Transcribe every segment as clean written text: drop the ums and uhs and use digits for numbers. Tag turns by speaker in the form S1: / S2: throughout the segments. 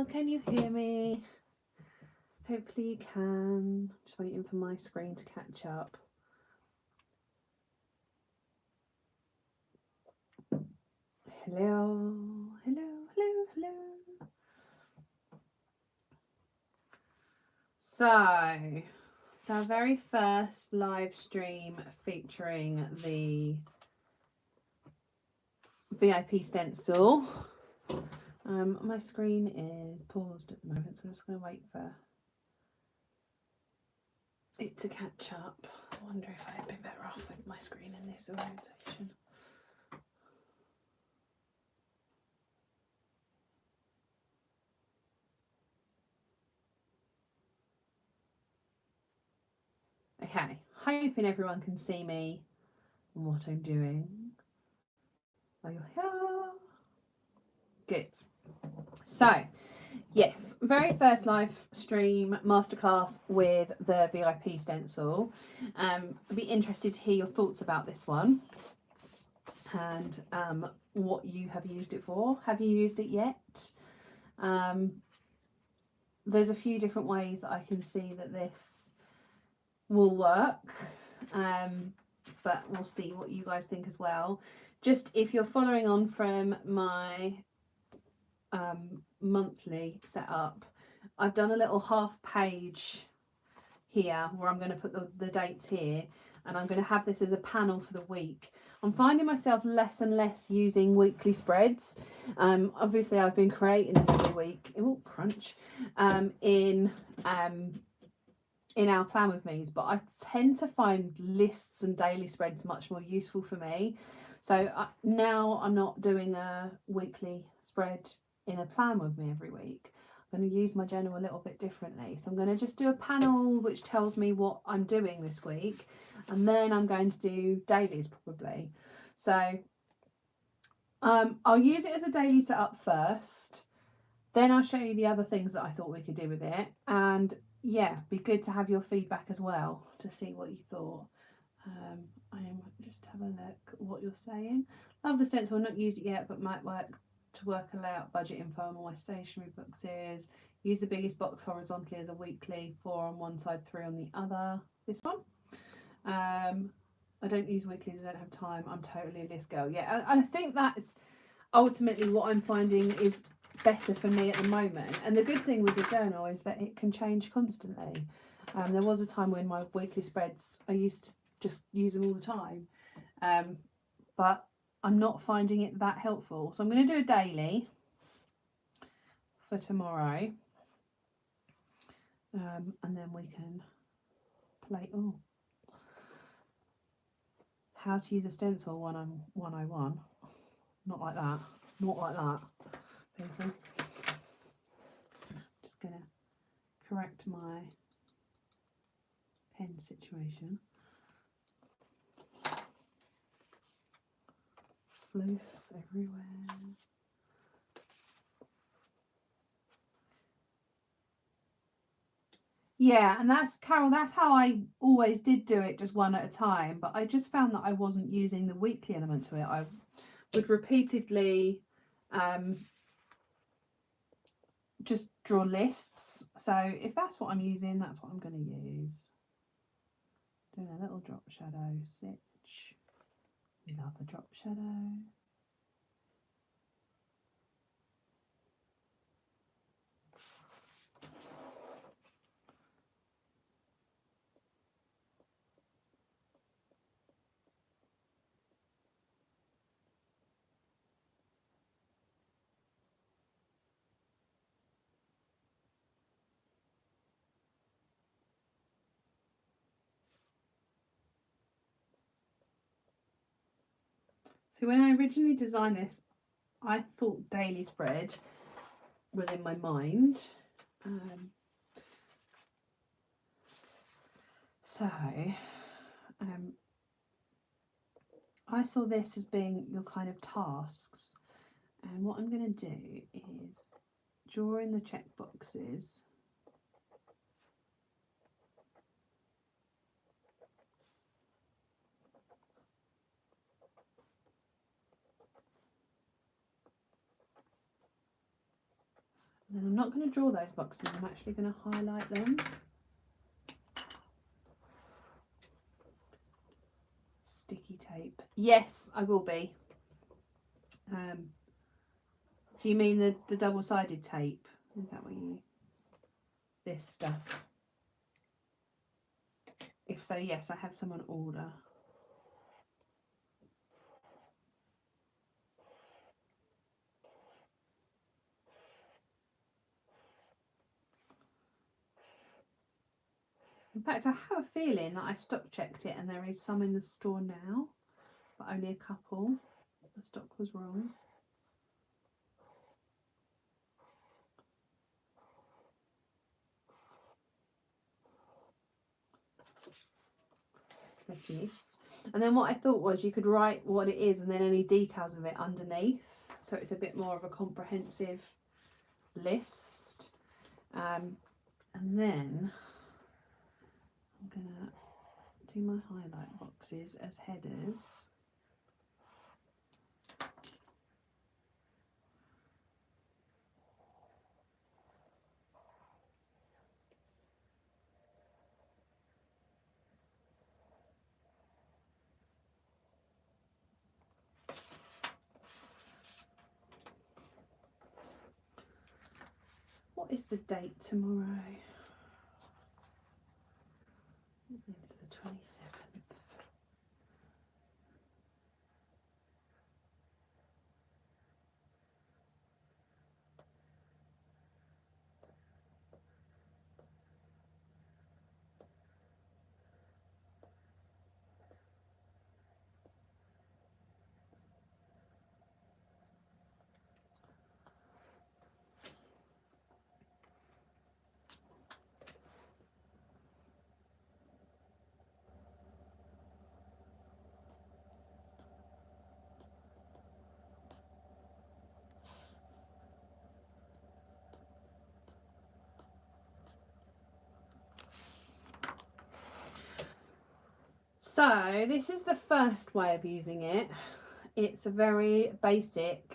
S1: Hello, can you hear me? Hopefully you can. Just waiting for my screen to catch up. Hello, hello, hello, hello. So our very first live stream featuring the VIP stencil. My screen is paused at the moment, so I'm just going to wait for it to catch up. I wonder if I'd be better off with my screen in this orientation. Okay, hoping everyone can see me and what I'm doing. Are you here? Good. So, yes, very first live stream masterclass with the VIP stencil. I'd be interested to hear your thoughts about this one and what you have used it for. Have you used it yet? There's a few different ways that I can see that this will work, but we'll see what you guys think as well. Just if you're following on from my monthly setup, I've done a little half page here where I'm going to put the dates here, and I'm going to have this as a panel for the week. I'm finding myself less and less using weekly spreads. Obviously I've been creating them every week. Oh, crunch. In our plan with me's, but I tend to find lists and daily spreads much more useful for me. So now I'm not doing a weekly spread in a plan with me every week. I'm going to use my journal a little bit differently. So I'm going to just do a panel which tells me what I'm doing this week, and then I'm going to do dailies probably. So I'll use it as a daily setup first, then I'll show you the other things that I thought we could do with it, and yeah, be good to have your feedback as well to see what you thought. I am just have a look at what you're saying. Love the stencil, not used it yet, but might work to work a layout budget info on all my stationery boxes. Use the biggest box horizontally as a weekly, 4 on one side, 3 on the other. This one. I don't use weeklies, I don't have time. I'm totally a list girl. Yeah, and I think that's ultimately what I'm finding is better for me at the moment. And the good thing with the journal is that it can change constantly. There was a time when my weekly spreads, I used to just use them all the time, but I'm not finding it that helpful. So I'm going to do a daily for tomorrow, and then we can play. Oh, how to use a stencil 101. Not like that. Not like that. People. Just going to correct my pen situation. Floof everywhere. Yeah, and that's, Carol, that's how I always did do it, just one at a time. But I just found that I wasn't using the weekly element to it. I would repeatedly just draw lists. So if that's what I'm using, that's what I'm going to use. Doing a little drop shadow stitch. We love a drop shadow. So when I originally designed this, I thought daily spread was in my mind. I saw this as being your kind of tasks. And what I'm going to do is draw in the check boxes. And I'm not going to draw those boxes, I'm actually going to highlight them. Sticky tape. Yes, I will be. Do you mean the double-sided tape? Is that what you... This stuff? If so, yes, I have some on order. In fact, I have a feeling that I stock checked it and there is some in the store now, but only a couple. The stock was wrong. Like this. And then what I thought was you could write what it is and then any details of it underneath, so it's a bit more of a comprehensive list. And then I'm gonna do my highlight boxes as headers. What is the date tomorrow? It's the 27th. So this is the first way of using it. It's a very basic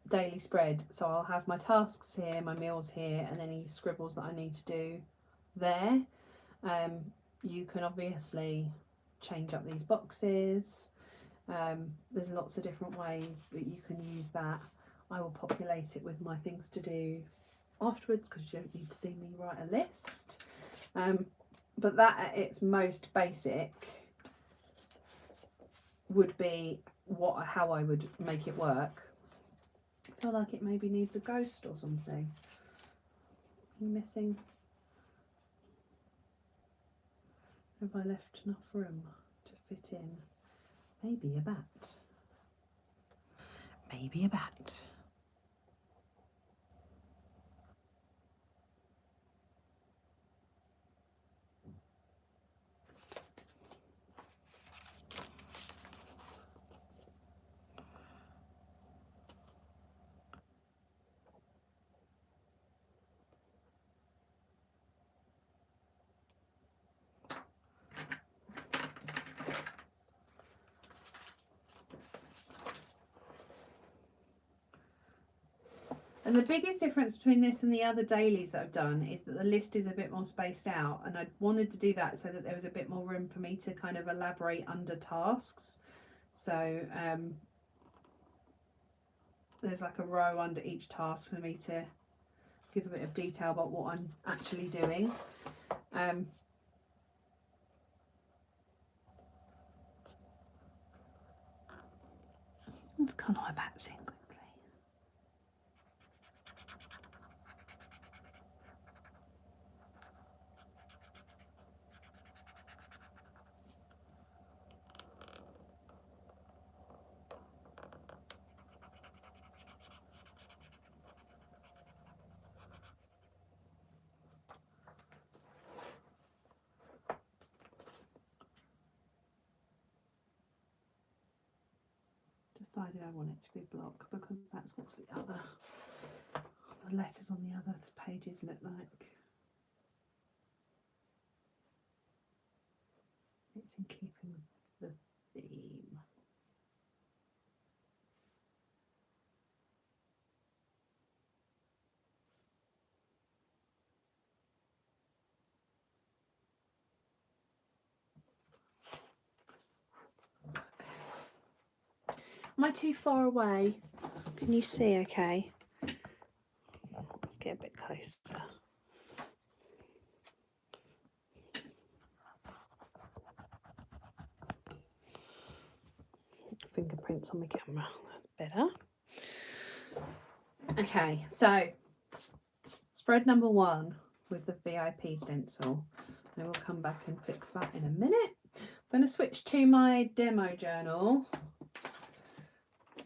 S1: daily spread. So I'll have my tasks here, my meals here, and any scribbles that I need to do there. You can obviously change up these boxes. There's lots of different ways that you can use that. I will populate it with my things to do afterwards because you don't need to see me write a list. But that at its most basic would be how I would make it work. I feel like it maybe needs a ghost or something. I'm missing. Have I left enough room to fit in? Maybe a bat. Maybe a bat. And the biggest difference between this and the other dailies that I've done is that the list is a bit more spaced out, and I wanted to do that so that there was a bit more room for me to kind of elaborate under tasks. So there's like a row under each task for me to give a bit of detail about what I'm actually doing. Let's colour my bats in quickly. Decided I want it to be block because that's what the letters on the other pages look like. It's in keeping with the theme. Am I too far away? Can you see okay? Let's get a bit closer. Fingerprints on my camera, that's better. Okay, so spread number 1 with the VIP stencil. I will come back and fix that in a minute. I'm going to switch to my demo journal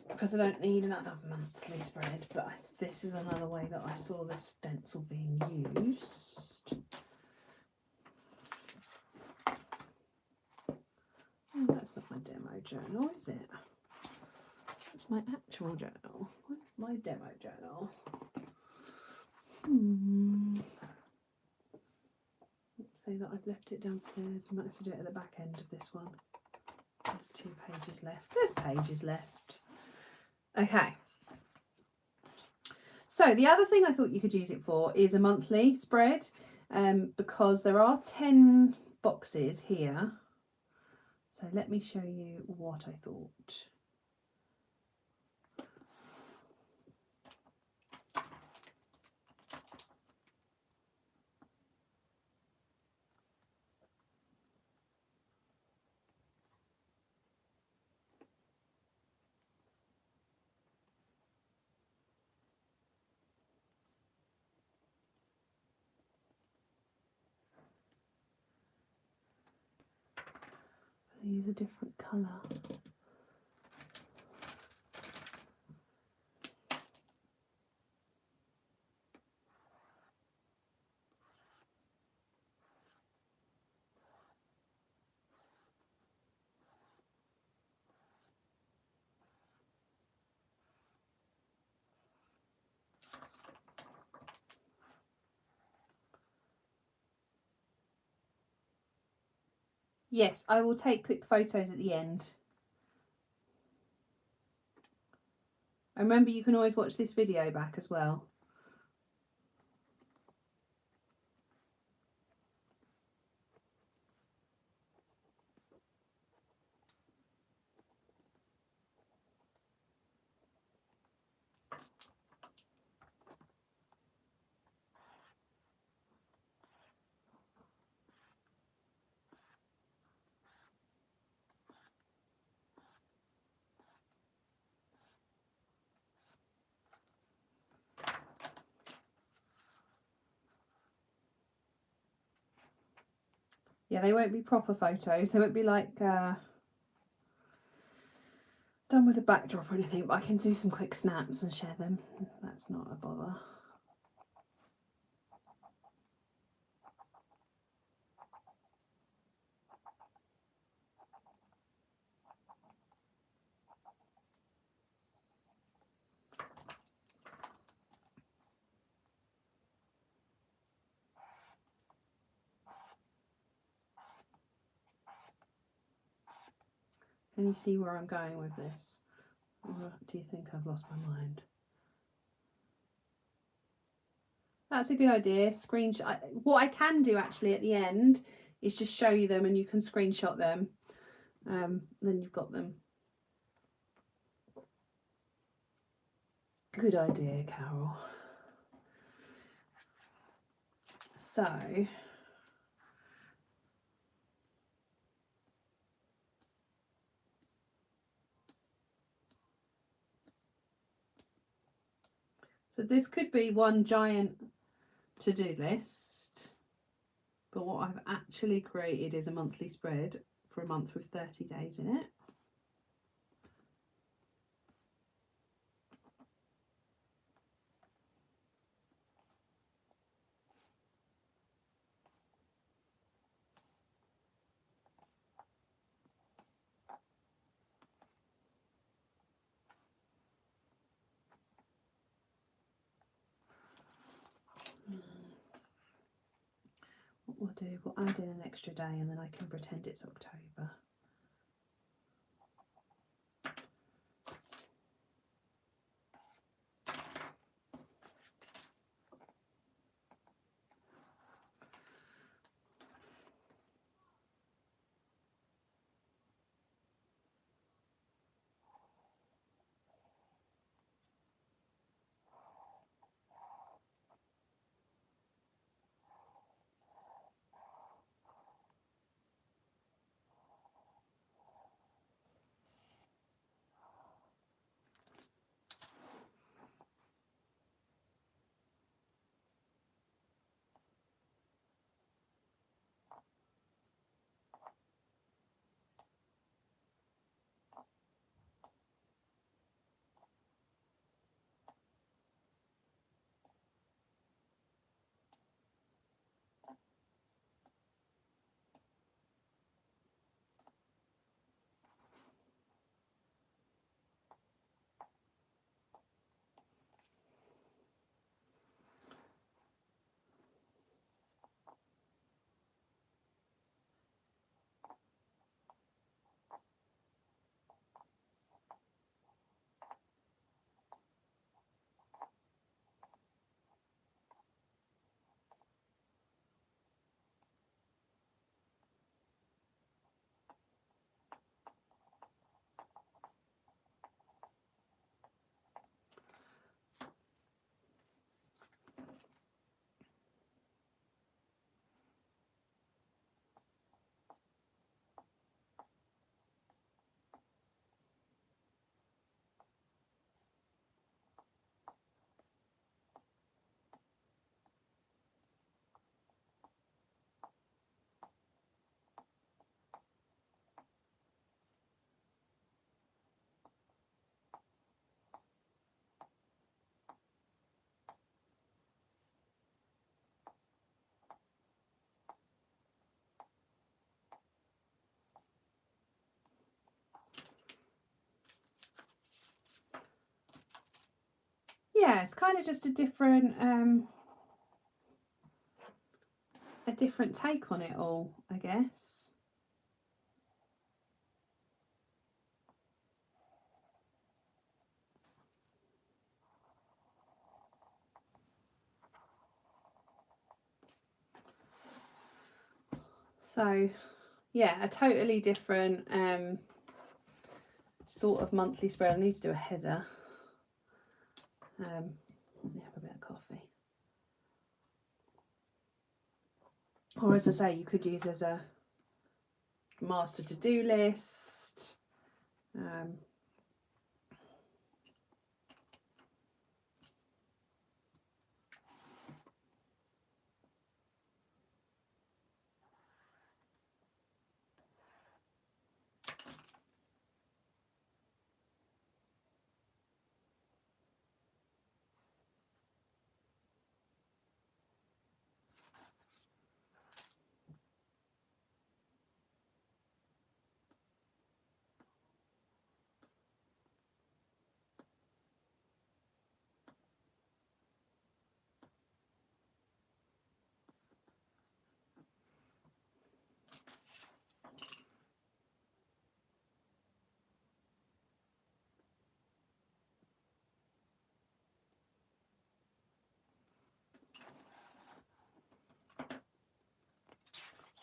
S1: because I don't need another monthly spread, but this is another way that I saw this stencil being used. Oh, that's not my demo journal, is it? It's my actual journal. Where's my demo journal? Let's say that I've left it downstairs. We might have to do it at the back end of this one. There's 2 pages left. There's pages left. Okay. So the other thing I thought you could use it for is a monthly spread, because there are 10 boxes here. So let me show you what I thought. I'll use a different colour. Yes, I will take quick photos at the end. And remember, you can always watch this video back as well. Yeah, they won't be proper photos. They won't be like done with a backdrop or anything, but I can do some quick snaps and share them. That's not a bother. Can you see where I'm going with this? Or do you think I've lost my mind? That's a good idea. Screenshot. What I can do actually at the end is just show you them and you can screenshot them. Then you've got them. Good idea, Carol. So this could be one giant to-do list, but what I've actually created is a monthly spread for a month with 30 days in it. What we'll do, we'll add in an extra day and then I can pretend it's October. yeah, it's kind of just a different take on it all, I guess. So yeah, a totally different sort of monthly spread. I need to do a header. Let me have a bit of coffee. Or as I say, you could use as a master to-do list.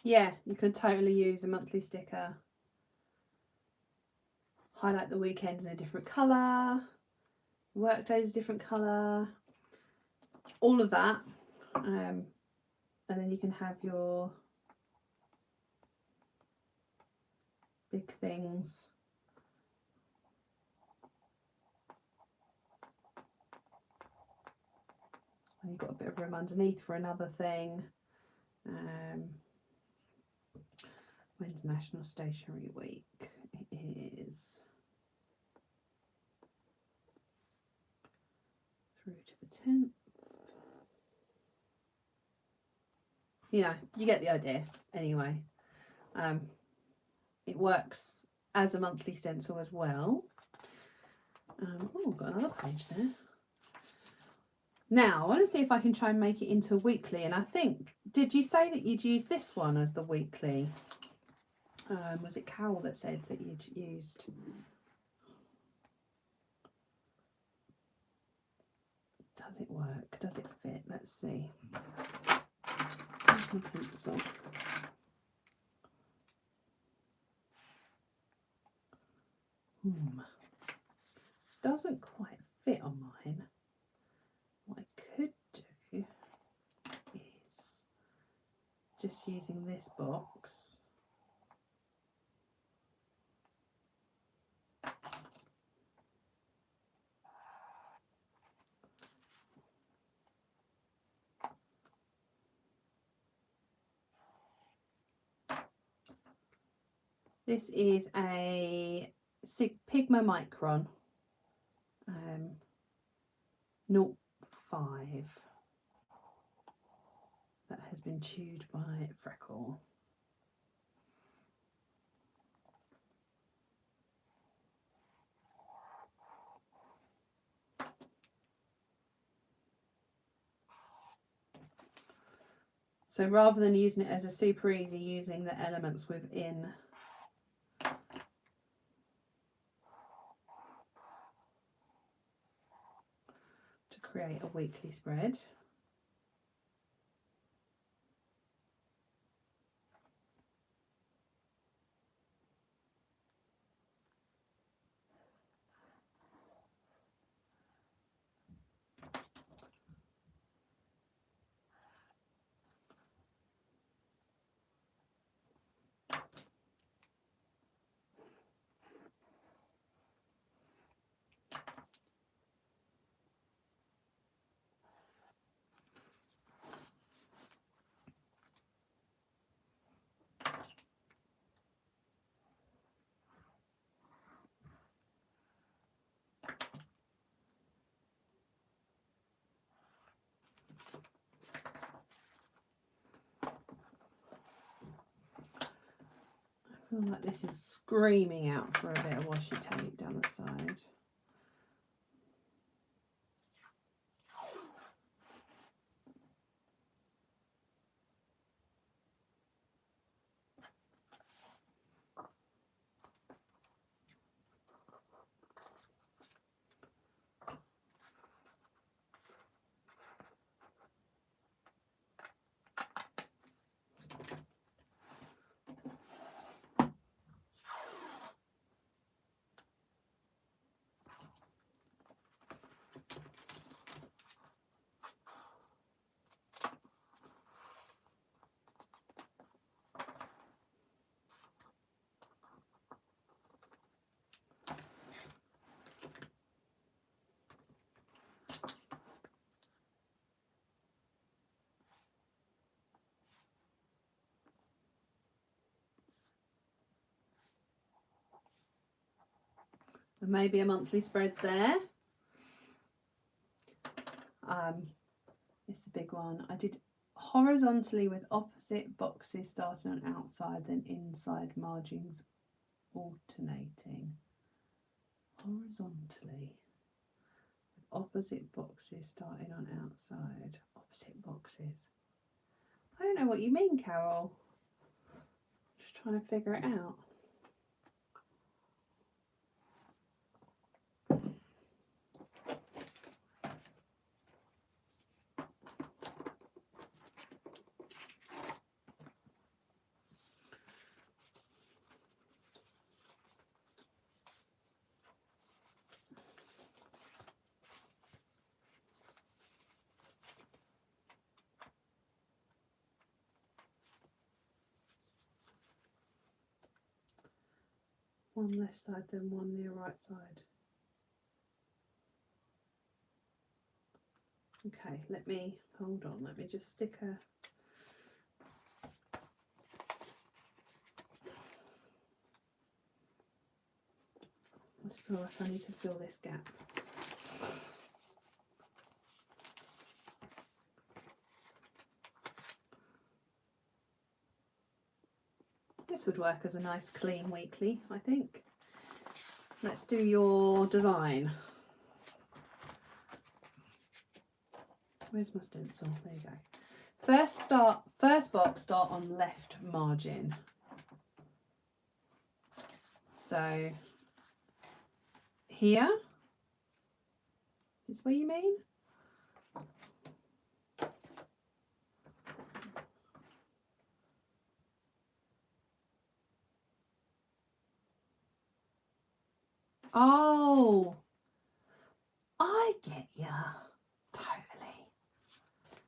S1: Yeah, you could totally use a monthly sticker. Highlight the weekends in a different colour, work days a different colour, all of that. And then you can have your big things. And you've got a bit of room underneath for another thing. When's National Stationery Week? It is through to the 10th. Yeah, you get the idea anyway. It works as a monthly stencil as well. Oh, got another page there. Now, I want to see if I can try and make it into a weekly. And I think, did you say that you'd use this one as the weekly? Was it Carol that said that you'd used? Does it work? Does it fit? Let's see. Where's my pencil? Doesn't quite fit on mine. What I could do is just using this box. This is a Sigma Micron 0.5 that has been chewed by Freckle. So rather than using it as a super easy, using the elements within to create a weekly spread. I feel like this is screaming out for a bit of washi tape down the side. and maybe a monthly spread there. It's the big one. I did horizontally with opposite boxes starting on outside, then inside margins alternating. Horizontally with opposite boxes starting on outside. Opposite boxes. I don't know what you mean, Carol. Just trying to figure it out. One left side, then one near right side. Okay, hold on, let me just stick a... I just feel like I need to fill this gap. This would work as a nice clean weekly, I think. Let's do your design. Where's my stencil? There you go. First box, start on left margin. So here, is this what you mean? Oh, I get ya. Totally.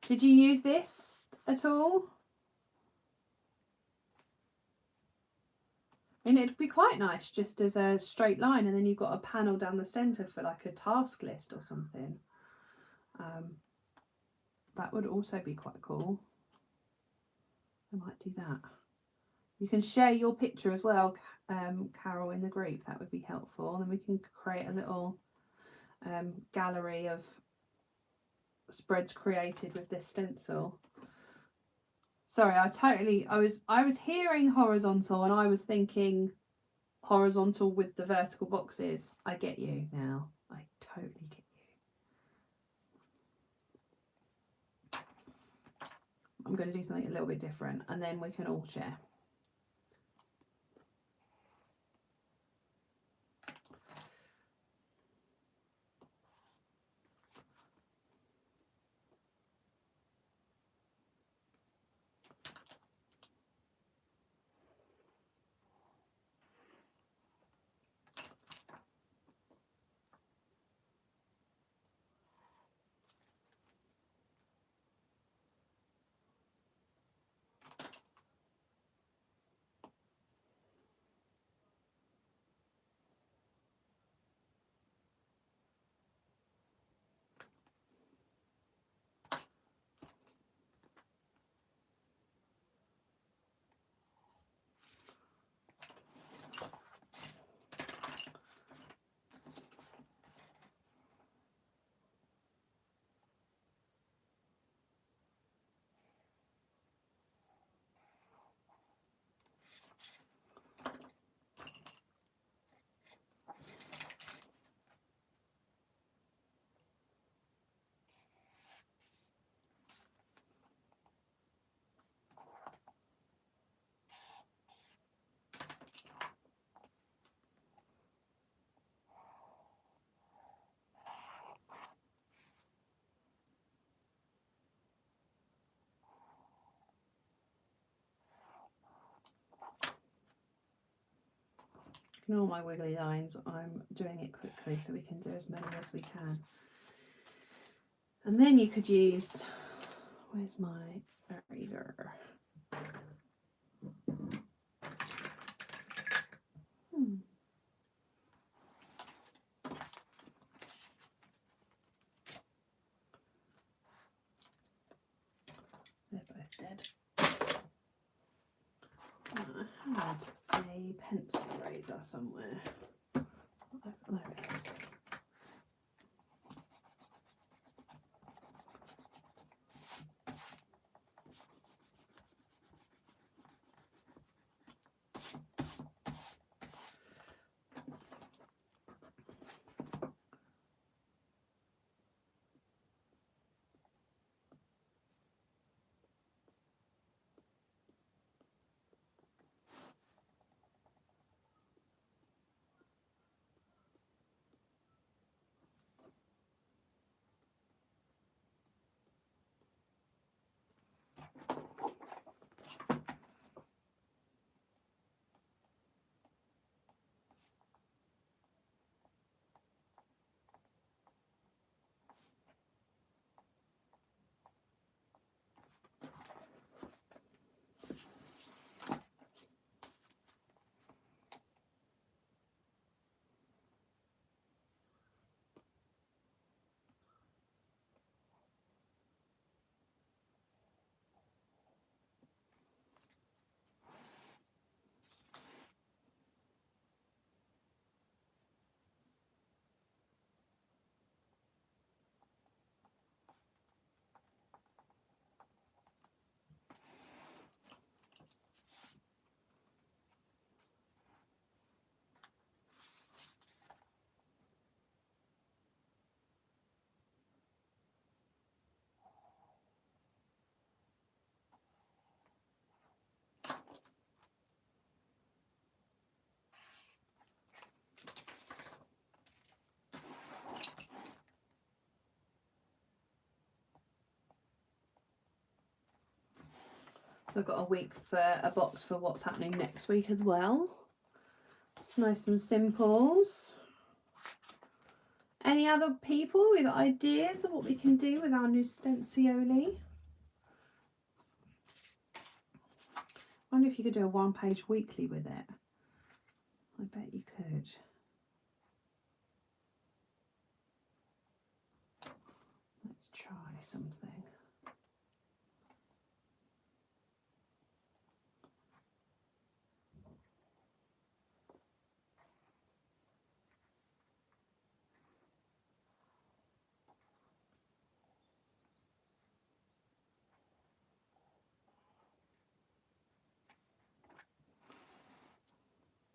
S1: Did you use this at all? I mean, it'd be quite nice just as a straight line, and then you've got a panel down the centre for like a task list or something. That would also be quite cool. I might do that. You can share your picture as well, Carol, in the group. That would be helpful. And we can create a little gallery of spreads created with this stencil. Sorry, I was hearing horizontal and I was thinking horizontal with the vertical boxes. I get you now. I totally get you. I'm going to do something a little bit different and then we can all share. Ignore my wiggly lines, I'm doing it quickly so we can do as many as we can. And then you could use, where's my eraser? They're both dead. I had a pencil eraser somewhere. There it I've got a week for a box for what's happening next week as well. It's nice and simples. Any other people with ideas of what we can do with our new Stencioli? I wonder if you could do a one-page weekly with it. I bet you could. Let's try something.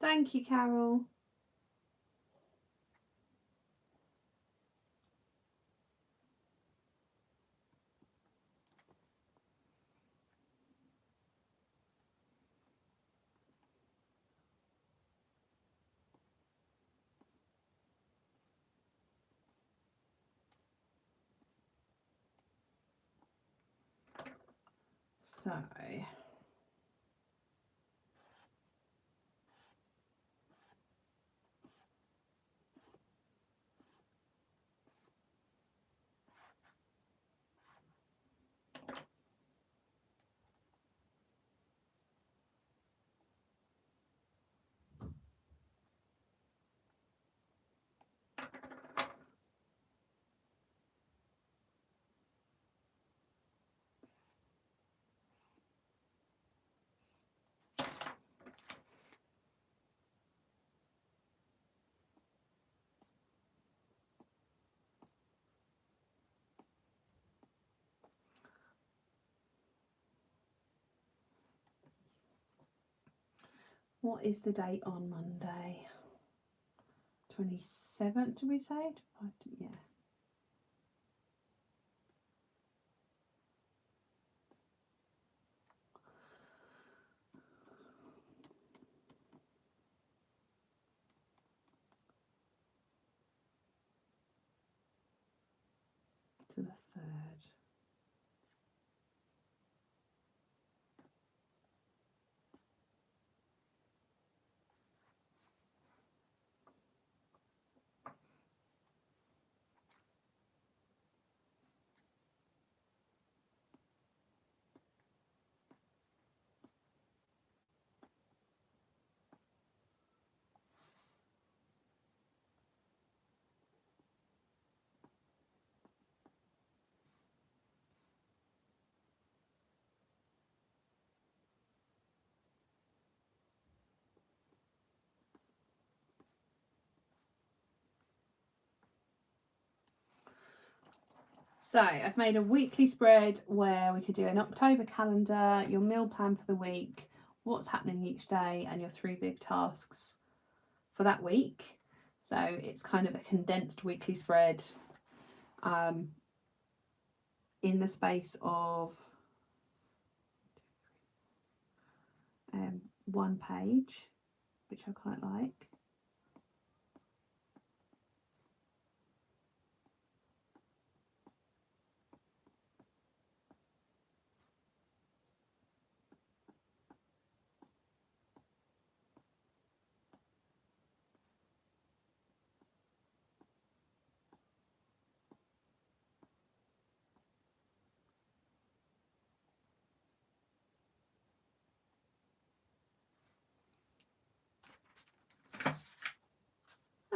S1: Thank you, Carol. So, what is the date on Monday? 27th, did we say? Yeah. To the 3rd. So I've made a weekly spread where we could do an October calendar, your meal plan for the week, what's happening each day, and your 3 big tasks for that week. So it's kind of a condensed weekly spread in the space of 1 page, which I quite like.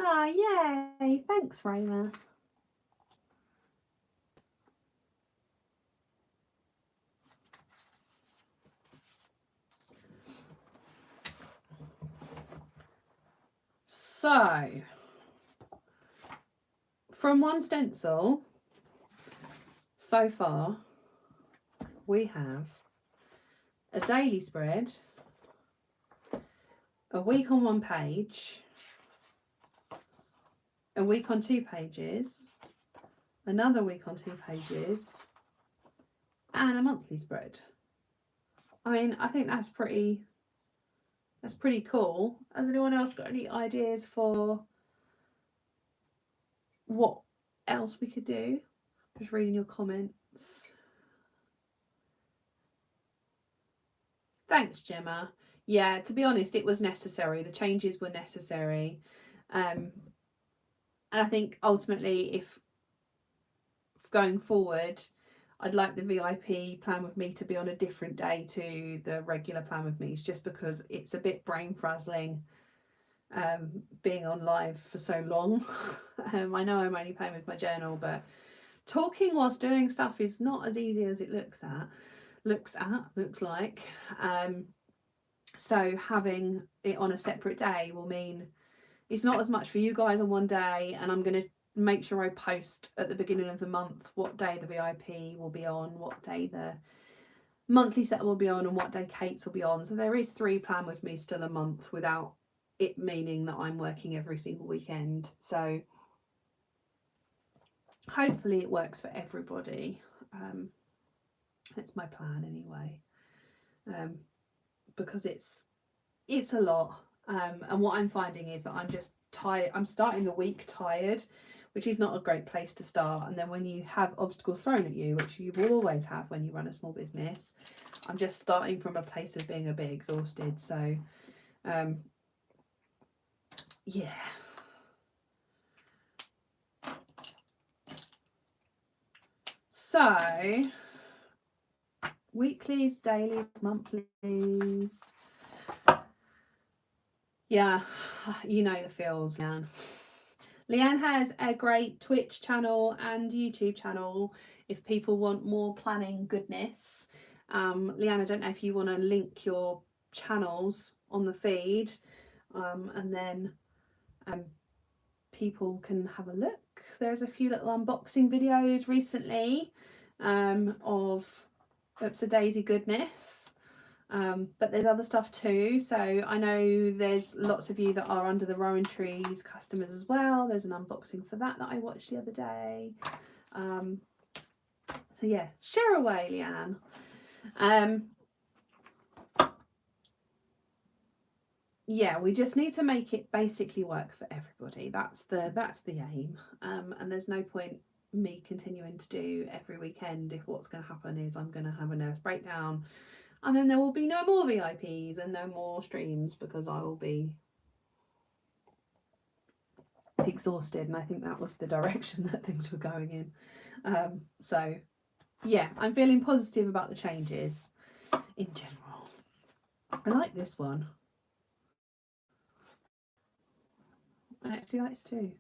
S1: Ah, yay! Thanks, Roma. So, from one stencil, so far, we have a daily spread, a week on 1 page, a week on 2 pages, another week on 2 pages, and a monthly spread. I mean, I think that's pretty cool. Has anyone else got any ideas for what else we could do? Just reading your comments. Thanks, Gemma. Yeah, to be honest, it was necessary. The changes were necessary. And I think ultimately, if going forward, I'd like the VIP plan with me to be on a different day to the regular plan with me. It's just because it's a bit brain frazzling being on live for so long. I know I'm only playing with my journal, but talking whilst doing stuff is not as easy as it looks like. So having it on a separate day will mean it's not as much for you guys on one day, and I'm going to make sure I post at the beginning of the month what day the VIP will be on, what day the monthly set will be on, and what day Kate's will be on. So there is 3 plan with me still a month without it meaning that I'm working every single weekend. So hopefully it works for everybody. That's my plan anyway, because it's a lot. And what I'm finding is that I'm just tired. I'm starting the week tired, which is not a great place to start. And then when you have obstacles thrown at you, which you will always have when you run a small business, I'm just starting from a place of being a bit exhausted. So yeah. So weeklies, dailies, monthlies. Yeah, you know the feels, Leanne. Leanne has a great Twitch channel and YouTube channel if people want more planning goodness. Leanne, I don't know if you want to link your channels on the feed, and then people can have a look. There's a few little unboxing videos recently of Oops a Daisy goodness. But there's other stuff too. So I know there's lots of you that are under the Rowan Trees customers as well. There's an unboxing for that I watched the other day. So yeah, share away, Leanne. Yeah, we just need to make it basically work for everybody. That's the aim. And there's no point me continuing to do every weekend if what's going to happen is I'm going to have a nervous breakdown, and then there will be no more VIPs and no more streams because I will be exhausted. And I think that was the direction that things were going in. So yeah, I'm feeling positive about the changes in general. I like this one. I actually like this too.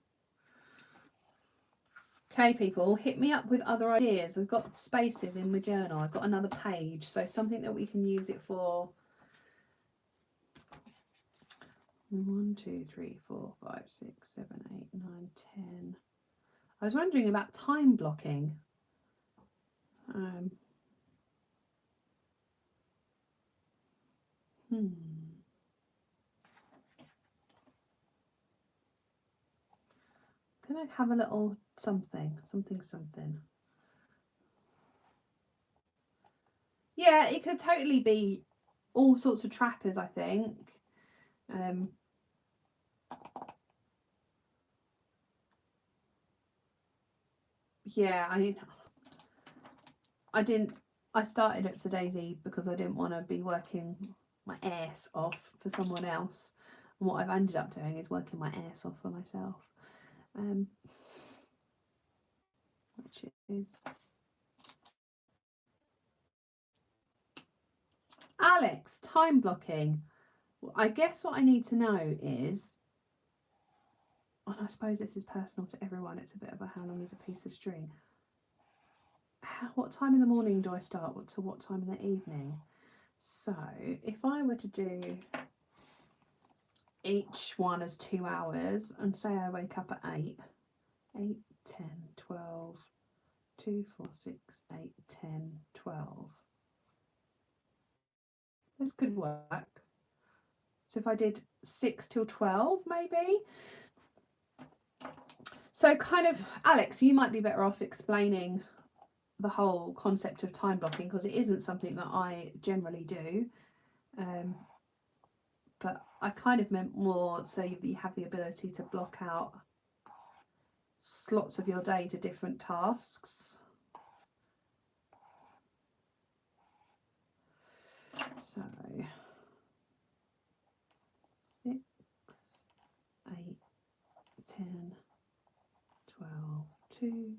S1: Okay, people, hit me up with other ideas. I've got spaces in my journal. I've got another page, so something that we can use it for. 1, 2, 3, 4, 5, 6, 7, 8, 9, 10. I was wondering about time blocking. Can I have a little something? Yeah, it could totally be all sorts of trackers, I think. Yeah, I started Up to Daisy because I didn't want to be working my ass off for someone else. And what I've ended up doing is working my ass off for myself. Which is Alex, time blocking. I guess what I need to know is, and I suppose this is personal to everyone, it's a bit of a how long is a piece of string. What time in the morning do I start to what time in the evening? So if I were to do each one as 2 hours and say I wake up at 8, 10, 12, 2, 4, 6, 8, 10, 12. This could work. So if I did 6 till 12 maybe. So kind of, Alex, you might be better off explaining the whole concept of time blocking because it isn't something that I generally do. But I kind of meant more so that you have the ability to block out slots of your day to different tasks. So 6, 8, 10, 12, 2,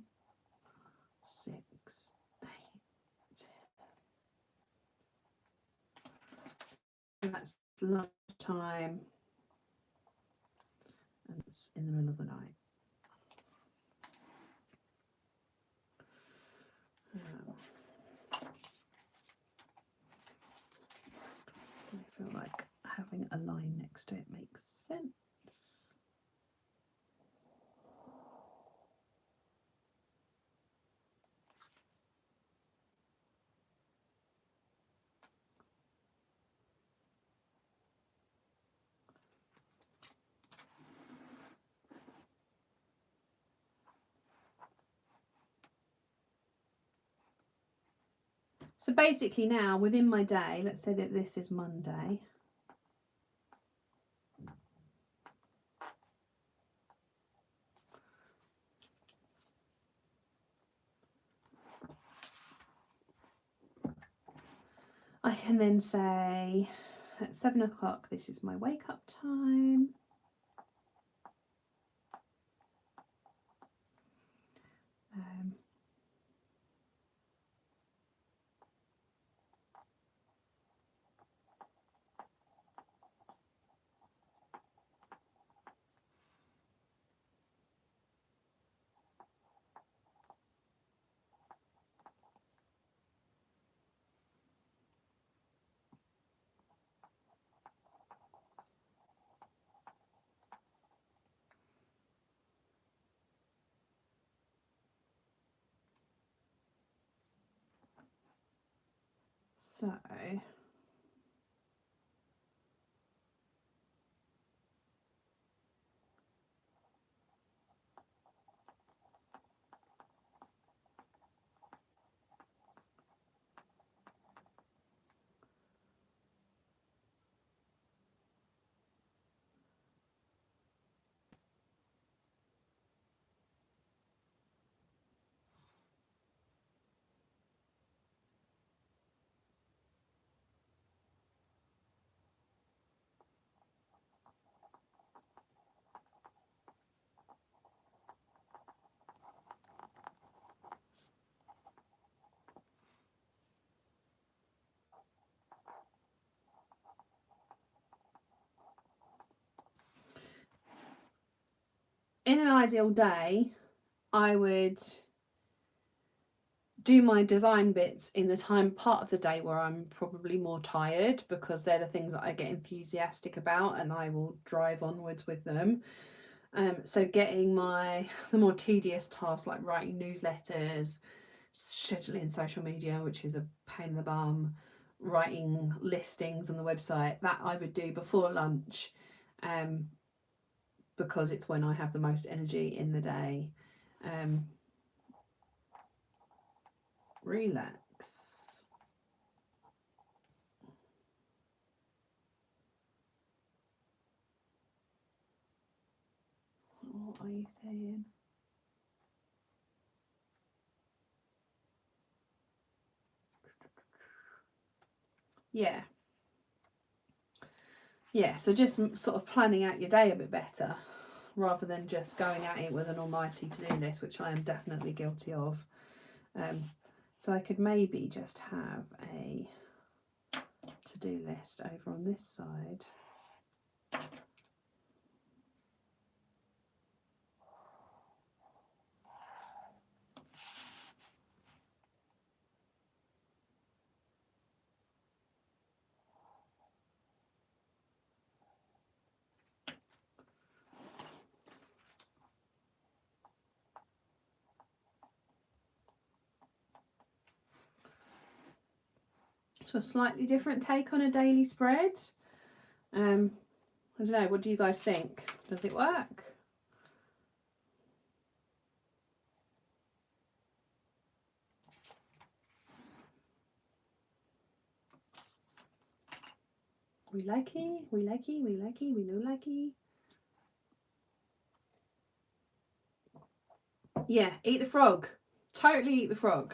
S1: 6, 8, 10. That's lunchtime, and it's in the middle of the night. I feel like having a line next to it makes sense. So basically now within my day, let's say that this is Monday. I can then say at 7 o'clock, this is my wake up time. So in an ideal day, I would do my design bits in the part of the day where I'm probably more tired, because they're the things that I get enthusiastic about and I will drive onwards with them. So getting the more tedious tasks like writing newsletters, scheduling social media, which is a pain in the bum, writing listings on the website, that I would do before lunch, because it's when I have the most energy in the day. Relax. What are you saying? Yeah. Yeah, so just sort of planning out your day a bit better, rather than just going at it with an almighty to-do list, which I am definitely guilty of. So I could maybe just have a to-do list over on this side. So a slightly different take on a daily spread. I don't know, what do you guys think? Does it work? We likey, we likey, we likey, we no likey. Yeah, eat the frog. totally eat the frog.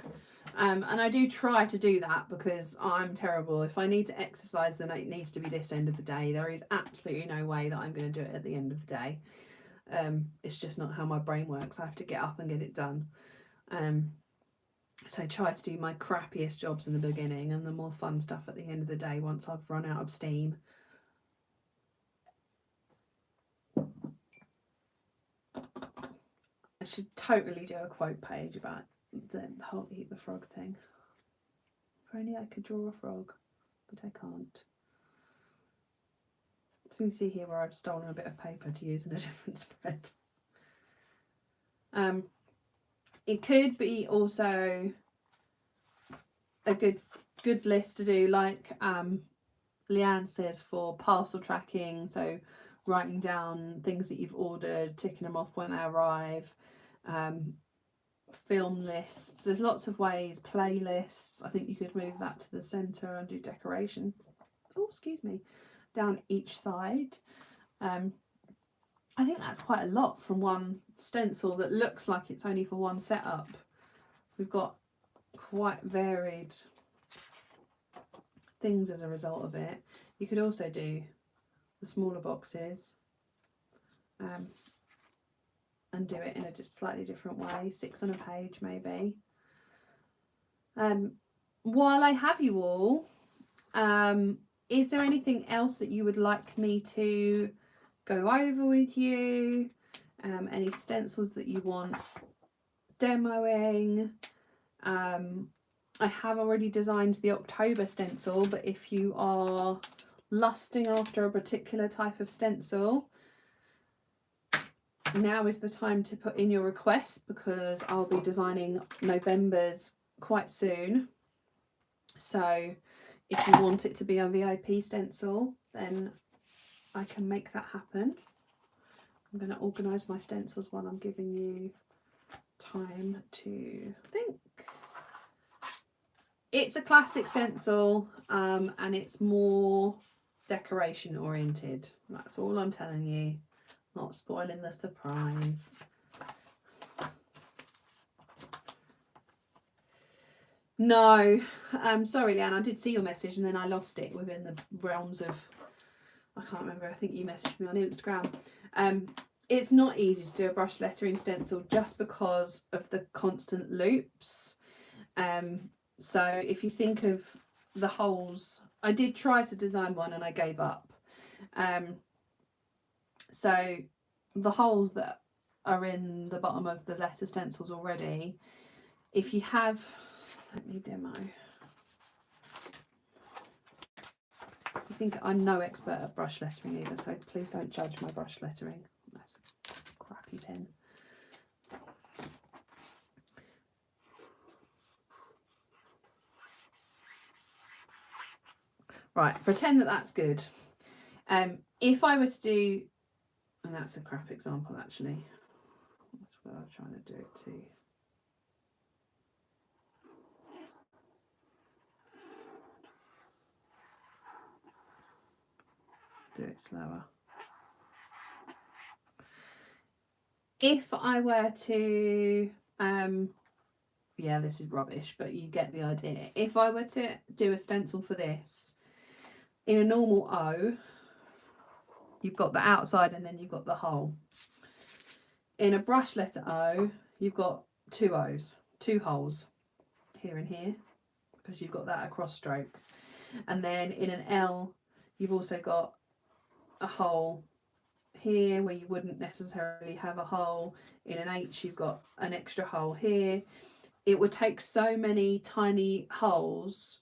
S1: And I do try to do that because I'm terrible. If I need to exercise, then it needs to be this end of the day. There is absolutely no way that I'm going to do it at the end of the day. It's just not how my brain works. I have to get up and get it done. So I try to do my crappiest jobs in the beginning and the more fun stuff at the end of the day once I've run out of steam. I should totally do a quote page about the whole eat the frog thing. If only I could draw a frog, but I can't. So you can see here where I've stolen a bit of paper to use in a different spread. It could be also a good list to do, like Leanne says, for parcel tracking. So writing down things that you've ordered, ticking them off when they arrive. Film lists, there's lots of ways. Playlists, I think you could move that to the center and do decoration, oh excuse me, down each side. I think that's quite a lot from one stencil that looks like it's only for one setup. We've got quite varied things as a result of it. You could also do the smaller boxes and do it in a just slightly different way, 6 on a page maybe. While I have you all, is there anything else that you would like me to go over with you? Any stencils that you want demoing? I have already designed the October stencil, but if you are lusting after a particular type of stencil, now is the time to put in your request, because I'll be designing November's quite soon. So if you want it to be a VIP stencil, then I can make that happen. I'm going to organise my stencils while I'm giving you time to think. It's a classic stencil, and it's more decoration oriented. That's all I'm telling you. Not spoiling the surprise. No, sorry, Leanne, I did see your message and then I lost it within the realms of, I can't remember, I think you messaged me on Instagram. It's not easy to do a brush lettering stencil just because of the constant loops. So if you think of the holes, I did try to design one and I gave up. So the holes that are in the bottom of the letter stencils already, if you have, let me demo. I think I'm no expert at brush lettering either, so please don't judge my brush lettering. That's a crappy pen. Right, pretend that that's good. If I were to do, and that's a crap example actually, that's what I'm trying to do it too. Do it slower. If I were to, yeah, this is rubbish, but you get the idea. If I were to do a stencil for this, in a normal O, you've got the outside and then you've got the hole. In a brush letter O, you've got 2 O's, 2 holes, here and here, because you've got that across stroke. And then in an L, you've also got a hole here where you wouldn't necessarily have a hole. In an H, you've got an extra hole here. It would take so many tiny holes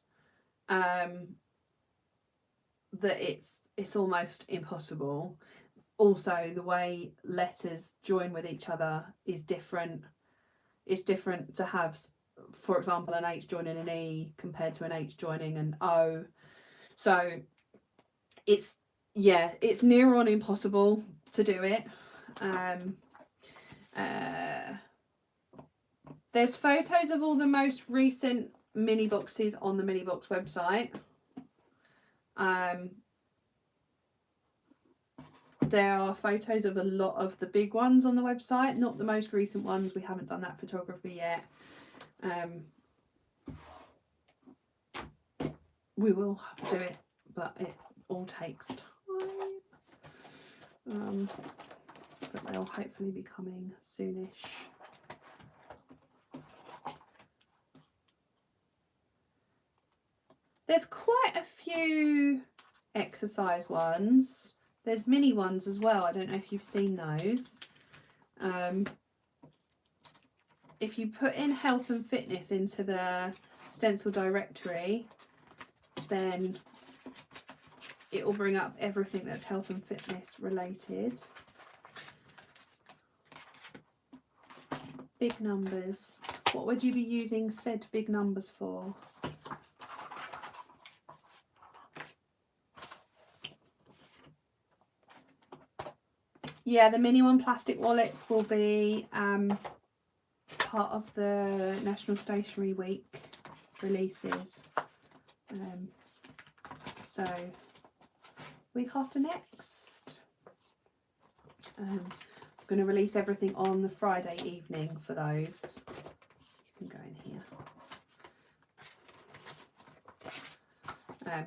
S1: that it's almost impossible. Also, the way letters join with each other is different. It's different to have, for example, an H joining an E compared to an H joining an O. So it's, yeah, it's near on impossible to do it. There's photos of all the most recent mini boxes on the mini box website. There are photos of a lot of the big ones on the website, not the most recent ones. We haven't done that photography yet. We will do it, but it all takes time. But they'll hopefully be coming soonish. There's quite a few exercise ones. There's mini ones as well. I don't know if you've seen those. If you put in health and fitness into the Stencil directory, then it will bring up everything that's health and fitness related. Big numbers. What would you be using said big numbers for? Yeah, the mini one plastic wallets will be part of the National Stationery Week releases. So week after next. I'm going to release everything on the Friday evening for those. You can go in here. I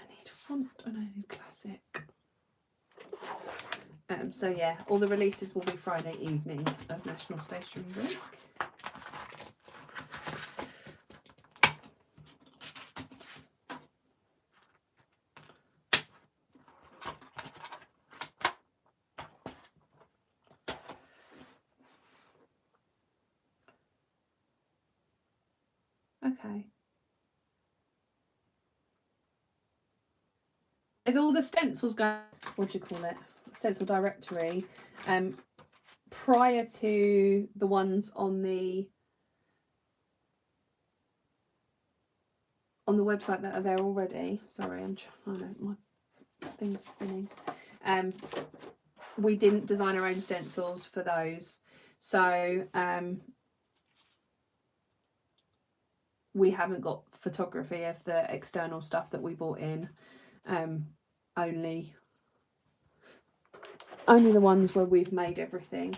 S1: need font and I need classic. So yeah, all the releases will be Friday evening of National Stationery Week. Okay. Is all the stencils going, what do you call it? Stencil directory, prior to the ones on the website that are there already. Sorry, I'm trying to, my thing's spinning. We didn't design our own stencils for those, so we haven't got photography of the external stuff that we bought in. Only the ones where we've made everything.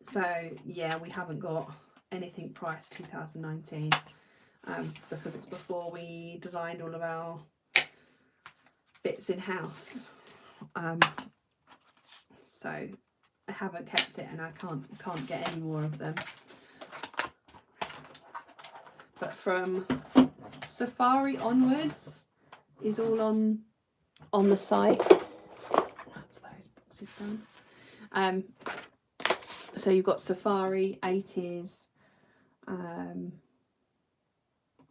S1: So yeah, we haven't got anything prior to 2019 because it's before we designed all of our bits in house. So I haven't kept it, and I can't get any more of them. But from Safari onwards is all on the site. That's those boxes done. So you've got Safari 80s,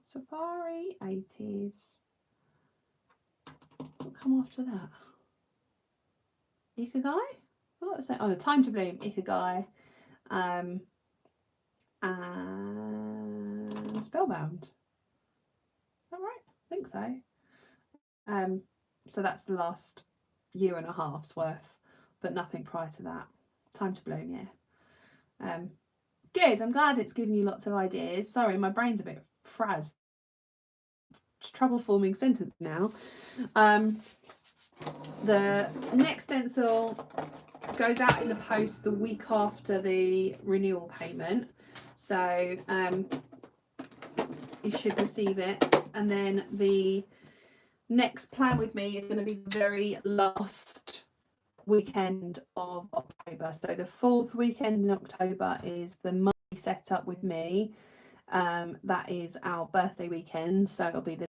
S1: Safari 80s. What come after that? Ikigai? What was that? Oh, Time to Bloom, Ikigai, and Spellbound. Is that right? I think so. So that's the last year and a half's worth, but nothing prior to that. Time to Bloom, yeah. Good. I'm glad it's given you lots of ideas. Sorry, my brain's a bit frazzed. It's trouble forming sentence now. The next stencil goes out in the post the week after the renewal payment, so you should receive it. And then the next plan with me is going to be the very last weekend of October. So the 4th weekend in October is the monthly setup with me. That is our birthday weekend, so it'll be the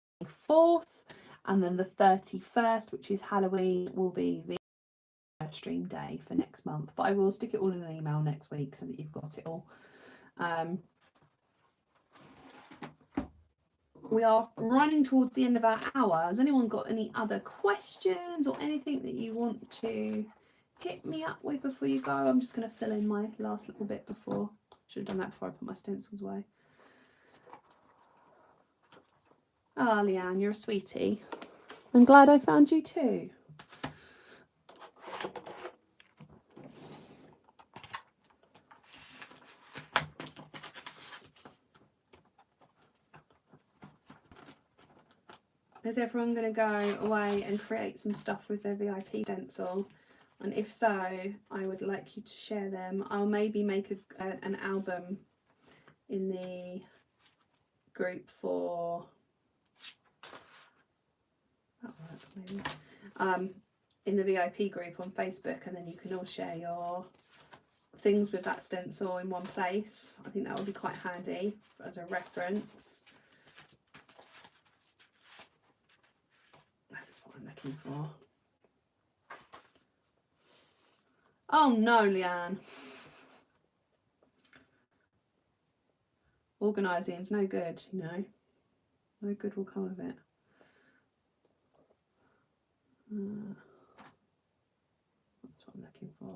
S1: 4th, and then the 31st, which is Halloween, will be the stream day for next month. But I will stick it all in an email next week so that you've got it all. We are running towards the end of our hour. Has anyone got any other questions or anything that you want to hit me up with before you go? I'm just going to fill in my last little bit before. Should have done that before I put my stencils away. Ah, oh, Leanne, you're a sweetie. I'm glad I found you too. Is everyone going to go away and create some stuff with their VIP stencil? And if so, I would like you to share them. I'll maybe make an album in the group for, that works maybe, in the VIP group on Facebook, and then you can all share your things with that stencil in one place. I think that would be quite handy as a reference. That's what I'm looking for. Oh no, Leanne. Organising's no good, you know. No good will come of it. That's what I'm looking for.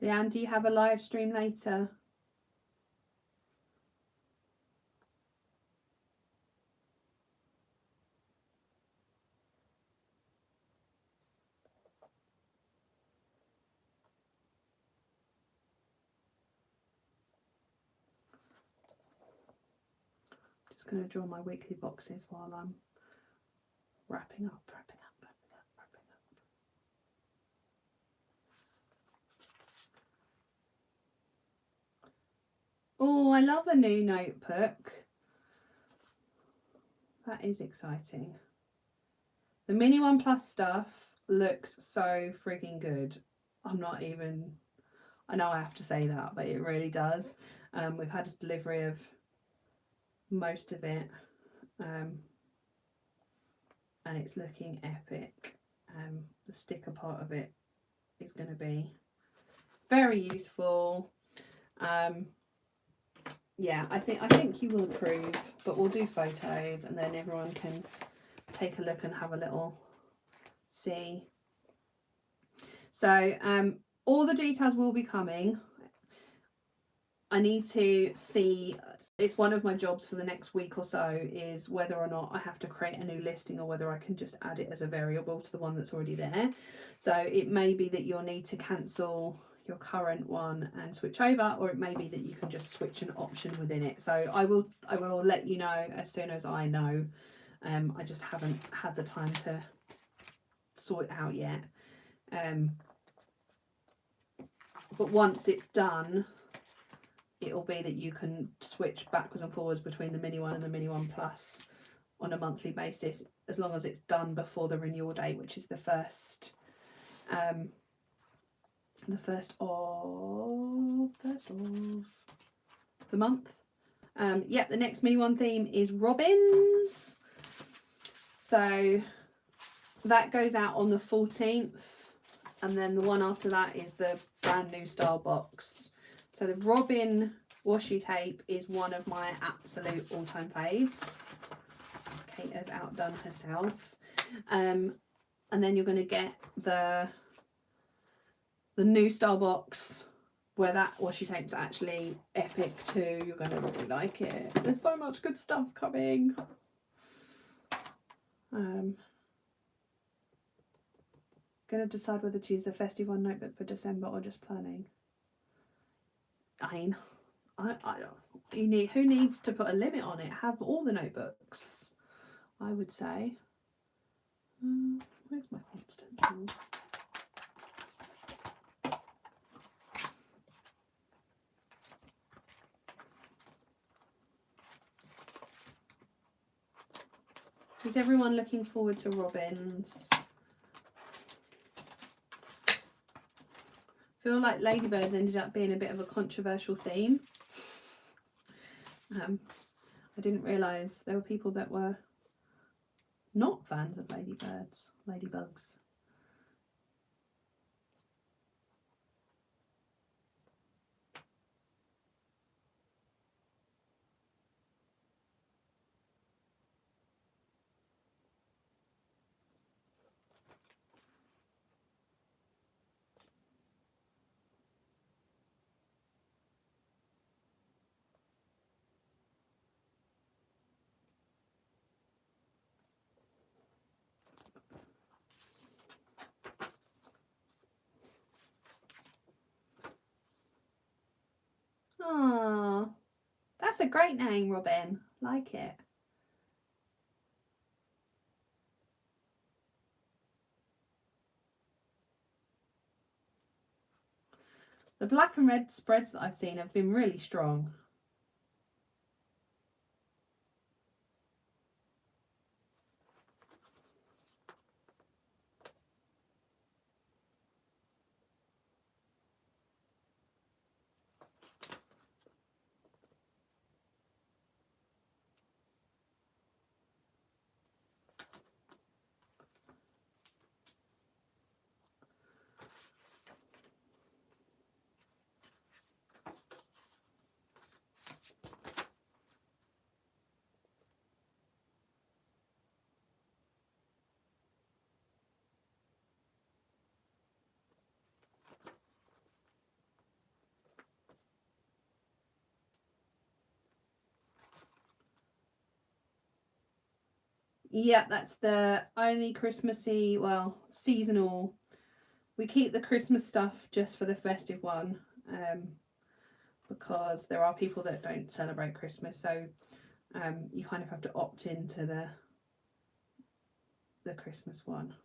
S1: Leanne, do you have a live stream later? Just going to draw my weekly boxes while I'm wrapping up. Oh, I love a new notebook. That is exciting. The Mini One Plus stuff looks so freaking good. I'm not even, I know I have to say that, but it really does. We've had a delivery of most of it, and it's looking epic. The sticker part of it is going to be very useful. Yeah, I think you will approve, but we'll do photos and then everyone can take a look and have a little see. So all the details will be coming. I need to see, it's one of my jobs for the next week or so, is whether or not I have to create a new listing or whether I can just add it as a variable to the one that's already there. So it may be that you'll need to cancel your current one and switch over, or it may be that you can just switch an option within it. So I will let you know as soon as I know. I just haven't had the time to sort it out yet. But once it's done, it'll be that you can switch backwards and forwards between the Mini One and the Mini One Plus on a monthly basis, as long as it's done before the renewal date, which is the first of the month. Yeah, the next Mini One theme is Robins. So that goes out on the 14th, and then the one after that is the brand new style box. So the Robin washi tape is one of my absolute all-time faves. Kate has outdone herself. And then you're going to get the new style box, where that washi tape's actually epic too. You're going to really like it. There's so much good stuff coming. Going to decide whether to use the festive one notebook for December or just planning. I mean, who needs to put a limit on it? Have all the notebooks, I would say. Where's my font stencils? Is everyone looking forward to Robins? I feel like ladybirds ended up being a bit of a controversial theme. I didn't realise there were people that were not fans of ladybugs. Oh, that's a great name, Robin. Like it. The black and red spreads that I've seen have been really strong. Yeah, that's the only Christmassy, well, seasonal. We keep the Christmas stuff just for the festive one, because there are people that don't celebrate Christmas, so you kind of have to opt into the Christmas one.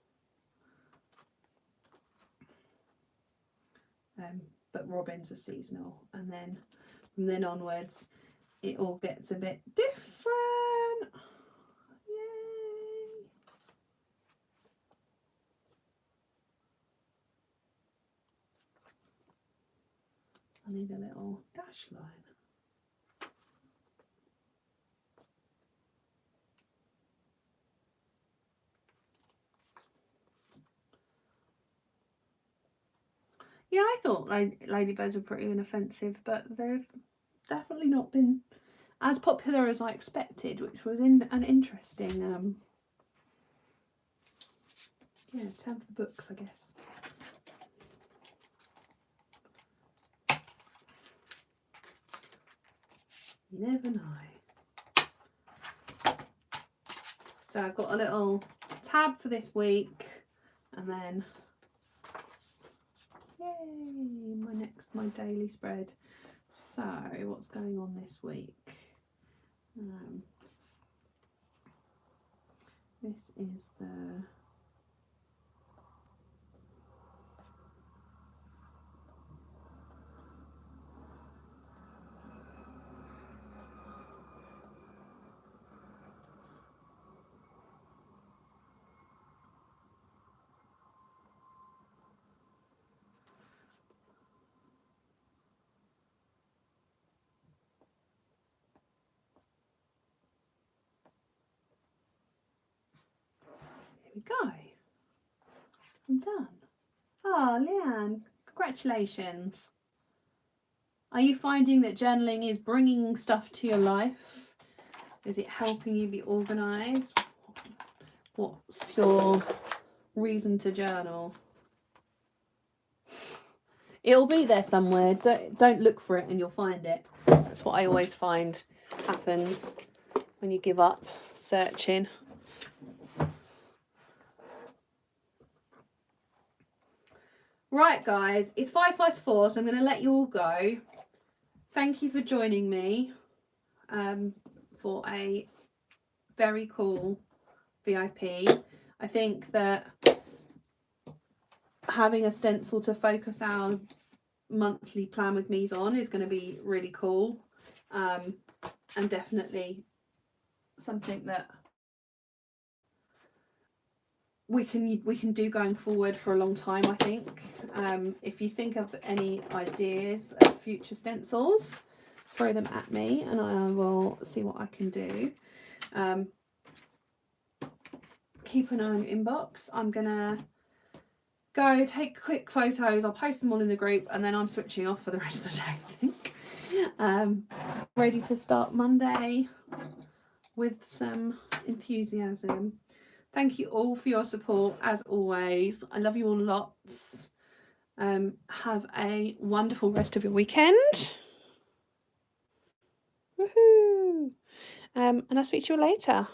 S1: But robins are seasonal, and then from then onwards it all gets a bit different. Yay! I need a little dash line. Yeah, I thought ladybirds were pretty inoffensive, but they've definitely not been as popular as I expected, which was an interesting yeah, turn for the books, I guess. You never know. So I've got a little tab for this week, and then yay, my daily spread. So what's going on this week? This is the Here we go. I'm done. Oh, Leanne, congratulations. Are you finding that journaling is bringing stuff to your life? Is it helping you be organised? What's your reason to journal? It'll be there somewhere. Don't look for it and you'll find it. That's what I always find happens when you give up searching. Right, guys, it's 4:05, so I'm going to let you all go. Thank you for joining me for a very cool VIP. I think that having a stencil to focus our monthly plan with me's on is going to be really cool, and definitely something that we can do going forward for a long time, I think. If you think of any ideas of future stencils, throw them at me and I will see what I can do. Keep an eye on your inbox. I'm gonna go take quick photos. I'll post them all in the group, and then I'm switching off for the rest of the day, I think. Ready to start Monday with some enthusiasm. Thank you all for your support, as always. I love you all lots. Have a wonderful rest of your weekend. Woohoo! And I'll speak to you later.